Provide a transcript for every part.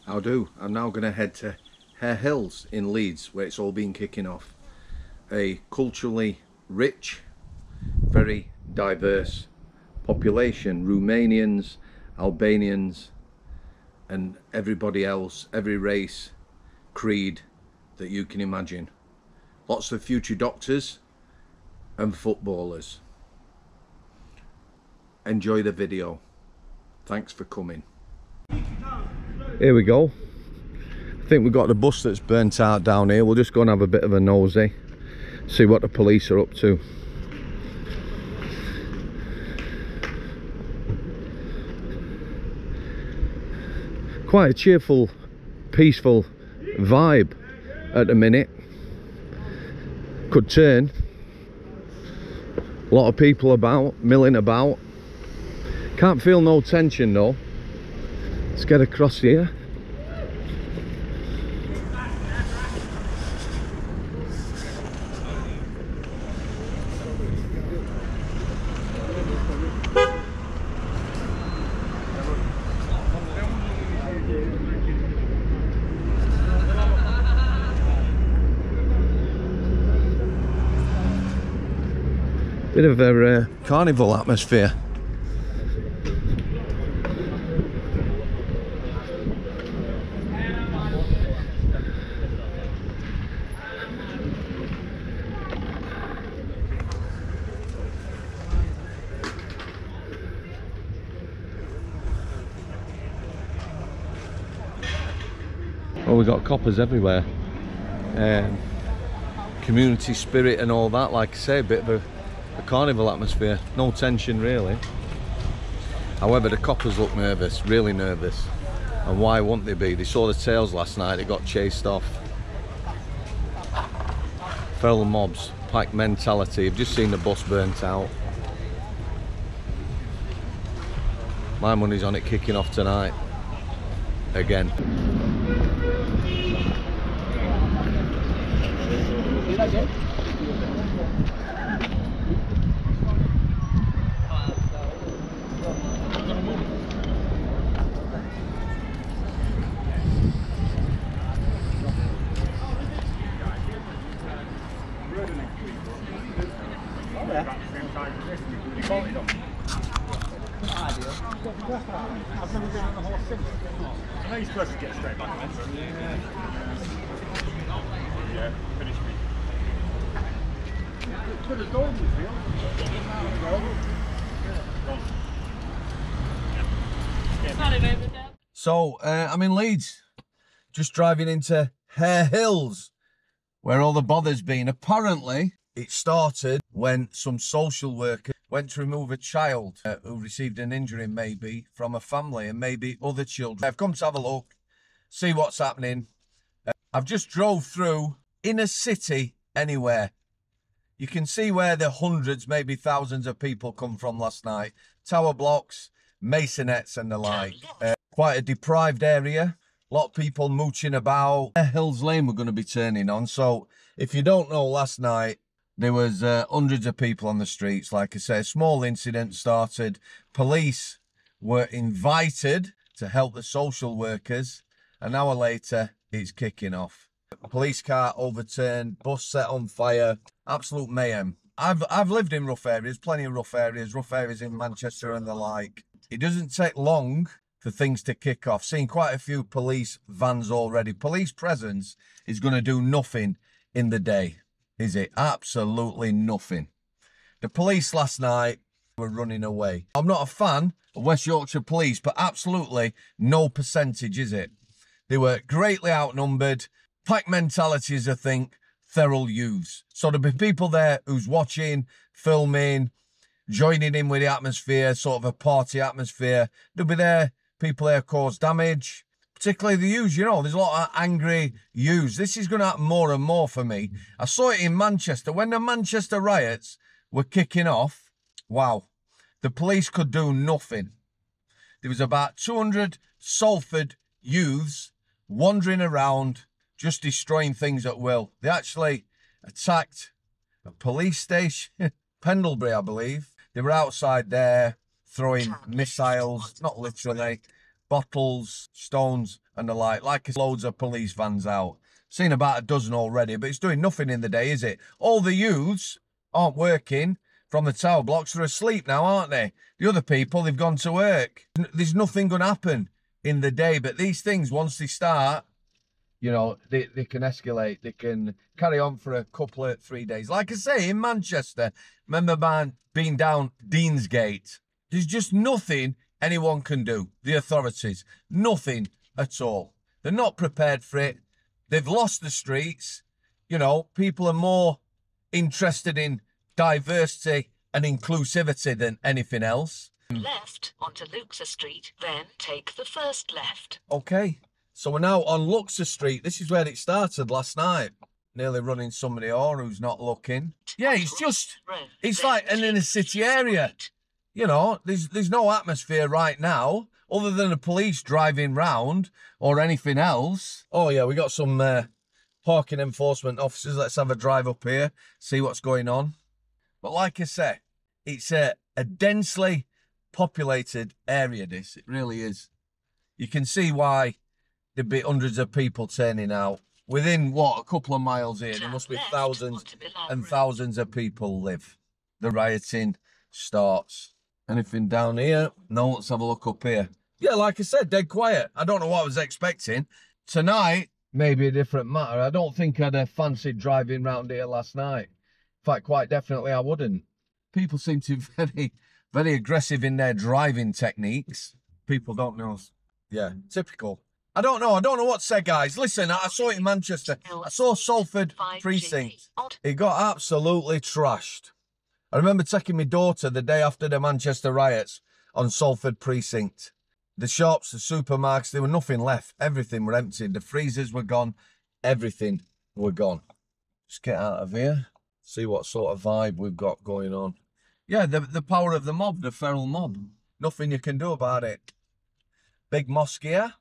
How do? I'm now going to head to Harehills in Leeds, where it's all been kicking off. A culturally rich, very diverse population. Romanians, Albanians, and everybody else, every race, creed that you can imagine. Lots of future doctors and footballers. Enjoy the video. Thanks for coming. Here we go. I think we've got the bus that's burnt out down here. We'll just go and have a bit of a nosy, see what the police are up to. Quite a cheerful, peaceful vibe at the minute. Could turn. A lot of people about, milling about. Can't feel no tension though. Let's get across here. Bit of a carnival atmosphere. Well, we've got coppers everywhere. Community spirit and all that, like I say, a bit of a carnival atmosphere. No tension really. However, the coppers look nervous, really nervous. And why wouldn't they be? They saw the tails last night, they got chased off. Feral mobs, pack mentality. You've just seen the bus burnt out. My money's on it kicking off tonight. Again. I've never been on the horse since. I know you're supposed to get straight back on it. Yeah, finish me. Could have gone, you feel. So, I'm in Leeds. Just driving into Harehills, where all the bother's been. Apparently, it started when some social worker went to remove a child who received an injury maybe from a family and maybe other children. I've come to have a look, see what's happening. I've just drove through inner city anywhere. You can see where the hundreds, maybe thousands of people come from last night. Tower blocks, masonettes and the like. Quite a deprived area. A lot of people mooching about. Hills Lane we're going to be turning on. So if you don't know, last night there was hundreds of people on the streets. Like I say, a small incident started. Police were invited to help the social workers. An hour later, it's kicking off. A police car overturned, bus set on fire, absolute mayhem. I've lived in rough areas, plenty of rough areas in Manchester and the like. It doesn't take long for things to kick off. Seen quite a few police vans already. Police presence is going to do nothing in the day. Is it? Absolutely nothing. The police last night were running away. I'm not a fan of West Yorkshire Police, but absolutely no percentage, is it? They were greatly outnumbered. Pack mentalities, I think, feral youths. So there'll be people there who's watching, filming, joining in with the atmosphere, sort of a party atmosphere. There'll be there, people there cause damage. Particularly the youths, you know, there's a lot of angry youths. This is going to happen more and more for me. I saw it in Manchester. When the Manchester riots were kicking off, wow, the police could do nothing. There was about 200 Salford youths wandering around, just destroying things at will. They actually attacked a police station, Pendlebury, I believe. They were outside there throwing missiles, not literally, bottles, stones and the like. Like loads of police vans out. Seen about a dozen already, but it's doing nothing in the day, is it? All the youths aren't working from the tower blocks. They're asleep now, aren't they? The other people, they've gone to work. There's nothing going to happen in the day, but these things, once they start, you know, they can escalate. They can carry on for a couple of 3 days. Like I say, in Manchester, remember being down Deansgate? There's just nothing anyone can do. The authorities, nothing at all. They're not prepared for it. They've lost the streets. You know, people are more interested in diversity and inclusivity than anything else. Left onto Luxor Street, then take the first left. Okay, so we're now on Luxor Street. This is where it started last night. Nearly running somebody over who's not looking. Yeah, it's just, it's like an inner city area. You know, there's no atmosphere right now other than the police driving round or anything else. Oh yeah, we got some parking enforcement officers. Let's have a drive up here, see what's going on. But like I say, it's a densely populated area, this. It really is. You can see why there'd be hundreds of people turning out. Within, what, a couple of miles here, there must be thousands and thousands of people live. The rioting starts. Anything down here? No, let's have a look up here. Yeah, like I said, dead quiet. I don't know what I was expecting. Tonight, maybe a different matter. I don't think I'd have fancied driving round here last night. In fact, quite definitely I wouldn't. People seem to be very aggressive in their driving techniques. People don't know. Yeah, typical. I don't know what to say, guys. Listen, I saw it in Manchester. I saw Salford Precinct. It got absolutely trashed. I remember taking my daughter the day after the Manchester riots on Salford Precinct. The shops, the supermarkets, there were nothing left. Everything were empty. The freezers were gone. Everything were gone. Just get out of here. See what sort of vibe we've got going on. Yeah, the power of the mob, the feral mob. Nothing you can do about it. Big mosque here.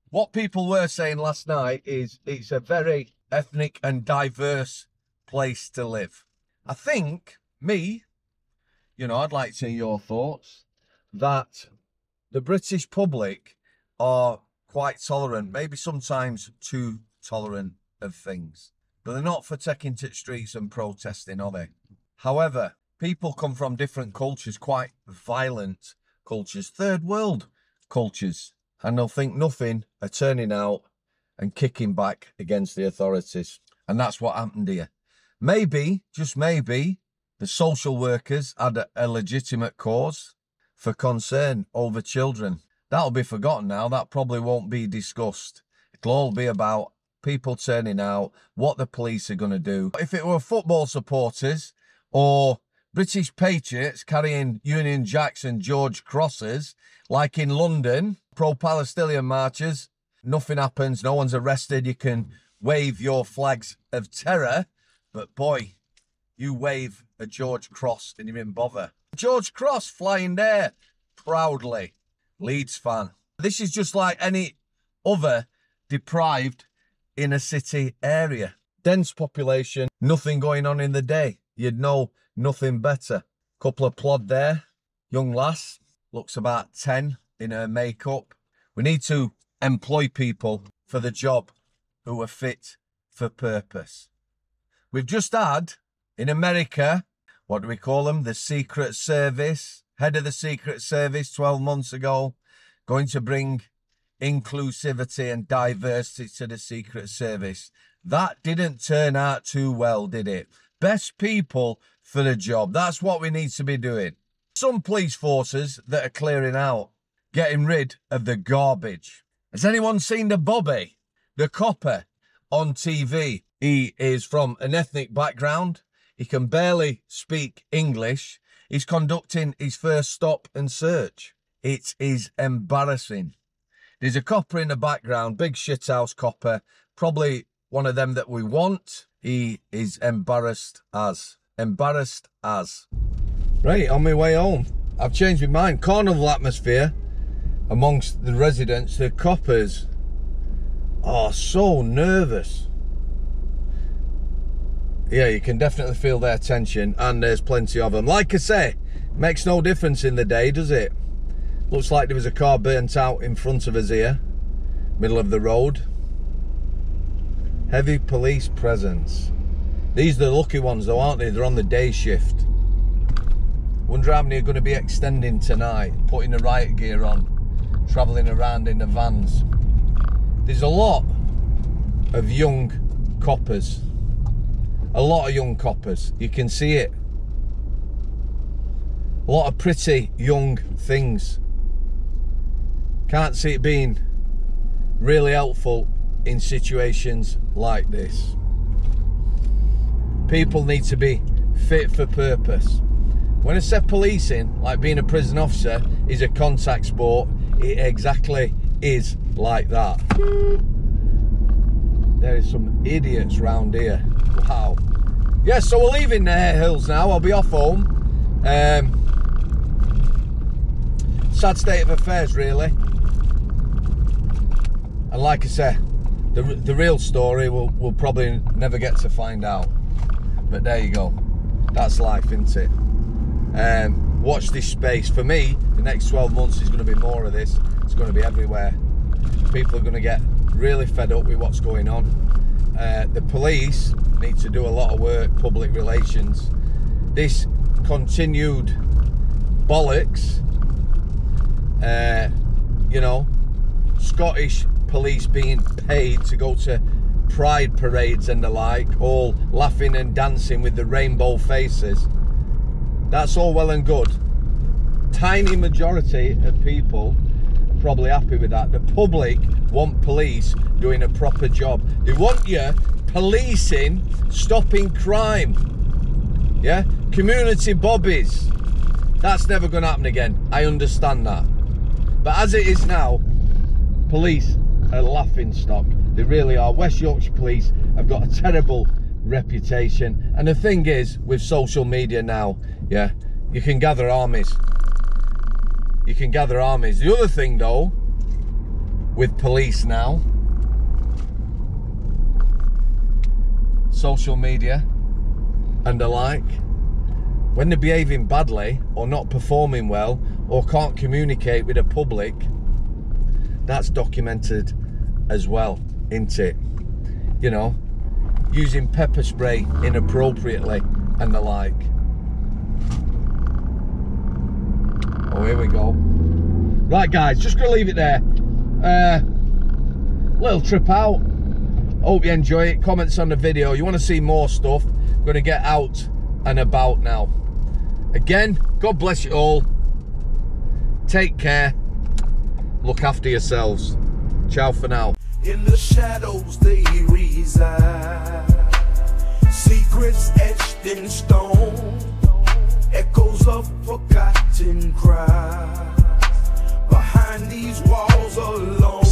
What people were saying last night is it's a very ethnic and diverse place to live. I think, you know, I'd like to hear your thoughts, that the British public are quite tolerant, maybe sometimes too tolerant of things. But they're not for taking to the streets and protesting, are they? However, people come from different cultures, quite violent cultures, third world cultures, and they'll think nothing of turning out and kicking back against the authorities. And that's what happened here. Maybe, just maybe, the social workers had a legitimate cause for concern over children. That'll be forgotten now. That probably won't be discussed. It'll all be about people turning out, what the police are going to do. If it were football supporters or British patriots carrying Union Jacks and George Crosses, like in London, pro-Palestinian marches, nothing happens, no one's arrested, you can wave your flags of terror, but boy, you wave a George Cross and you didn't bother. George Cross flying there proudly. Leeds fan. This is just like any other deprived inner city area. Dense population, nothing going on in the day. You'd know nothing better. Couple of plod there. Young lass, looks about 10 in her makeup. We need to employ people for the job who are fit for purpose. We've just had, in America, what do we call them? The Secret Service. Head of the Secret Service 12 months ago, going to bring inclusivity and diversity to the Secret Service. That didn't turn out too well, did it? Best people for the job. That's what we need to be doing. Some police forces that are clearing out, getting rid of the garbage. Has anyone seen the Bobby, the copper, on TV? He is from an ethnic background. He can barely speak English. He's conducting his first stop and search. It is embarrassing. There's a copper in the background, big shithouse copper, probably one of them that we want. He is embarrassed as. Embarrassed as. Right, on my way home, I've changed my mind. Carnival atmosphere amongst the residents. The coppers are so nervous. Yeah, you can definitely feel their tension, and there's plenty of them. Like I say, makes no difference in the day, does it? Looks like there was a car burnt out in front of us here, middle of the road. Heavy police presence. These are the lucky ones though, aren't they? They're on the day shift. Wonder how many are going to be extending tonight, putting the riot gear on, travelling around in the vans. There's a lot of young coppers. A lot of young coppers. You can see it. A lot of pretty young things. Can't see it being really helpful in situations like this. People need to be fit for purpose. When I said policing, like being a prison officer, is a contact sport, it exactly is like that. There is some idiots round here. Wow. Yeah, so we're leaving the Harehills now. I'll be off home. Sad state of affairs, really. And like I say, the real story we'll probably never get to find out. But there you go. That's life, isn't it? Watch this space. For me, the next 12 months is going to be more of this. It's going to be everywhere. People are going to get really fed up with what's going on. The police need to do a lot of work, public relations. This continued bollocks, you know, Scottish police being paid to go to pride parades and the like, all laughing and dancing with the rainbow faces. That's all well and good. Tiny majority of people are probably happy with that. The public want police doing a proper job. They want you policing, stopping crime. Yeah? Community bobbies. That's never going to happen again. I understand that. But as it is now, police are laughing stock. They really are. West Yorkshire police have got a terrible reputation. And the thing is, with social media now, yeah, you can gather armies. You can gather armies. The other thing though, with police now, social media and the like, when they're behaving badly or not performing well or can't communicate with the public, that's documented as well, isn't it? You know, using pepper spray inappropriately and the like. Oh, here we go. Right guys, just gonna leave it there. Little trip out. Hope you enjoy it. Comments on the video. You want to see more stuff? I'm gonna get out and about now. Again, God bless you all. Take care. Look after yourselves. Ciao for now. In the shadows they reside, secrets etched in stone, echoes of forgotten cries. Behind these walls alone,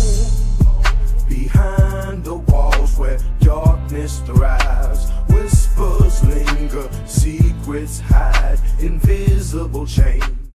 behind the walls where darkness thrives, whispers linger, secrets hide, invisible chains.